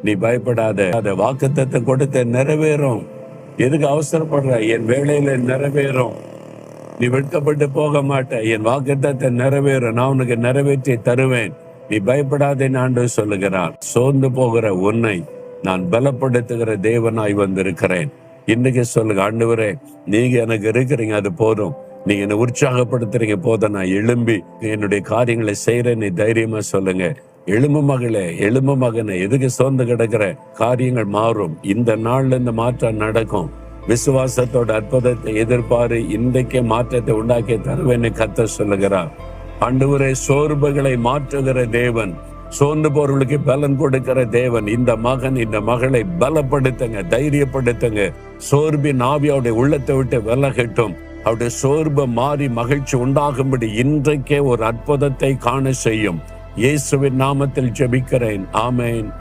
நீ பயப்படாத. அந்த வாக்குத்தத்தத்தை கொடுத்த நிறைவேறும். எதுக்கு அவசரப்படுற? என் வேலையில நிறைவேறும். நீ வெட்கப்பட்டு போக மாட்ட. என் வாக்குத்தத்தத்தை நிறைவேறும். நான் உனக்கு நிறைவேற்றி தருவேன். நீ பயப்படாதேன்னு ஆண்டவர் சொல்லுகிறார். சோர்ந்து போகிற உன்னை நான் பலப்படுத்துகிற தேவனாய் வந்திருக்கிறேன். இன்னைக்கு சொல்லுங்க, ஆண்டவரே நீங்க எனக்கு இருக்கிறீங்க, அது போதும். நீங்க என்னை உற்சாகப்படுத்துறீங்க போதும். நான் எழும்பி என்னுடைய காரியங்களை செய்யறேன்னு தைரியமா சொல்லுங்க. எழும்பு மகளே, எழும்பு மகனே, எதுக்கு சோர்ந்து கிடக்கிற? காரியங்கள் மாறும். இந்த நாள்ல இந்த மாற்றம் நடக்கும். விசுவாசத்தோட அற்புதத்தை எதிர்பாரு. இன்றைக்கே மாற்றத்தை உண்டாக்கி தருவேன்னு கர்த்தர் சொல்லுகிறார். ஆண்டவரே, சோர்வுகளை மாற்றுகிற தேவன், சோர்ந்து போறவர்களுக்கு பலன் கொடுக்கிற தேவன். இந்த மகன், இந்த மகளை பலப்படுத்துங்க, தைரியப்படுத்துங்க. சோர்வின் ஆவி அவருடைய உள்ளத்தை விட்டு விலகட்டும். அவருடைய சோர்வு மாறி மகிழ்ச்சி உண்டாகும்படி இன்றைக்கே ஒரு அற்புதத்தை காண செய்யும். இயேசுவின் நாமத்தில் ஜெபிக்கிறேன். ஆமென்.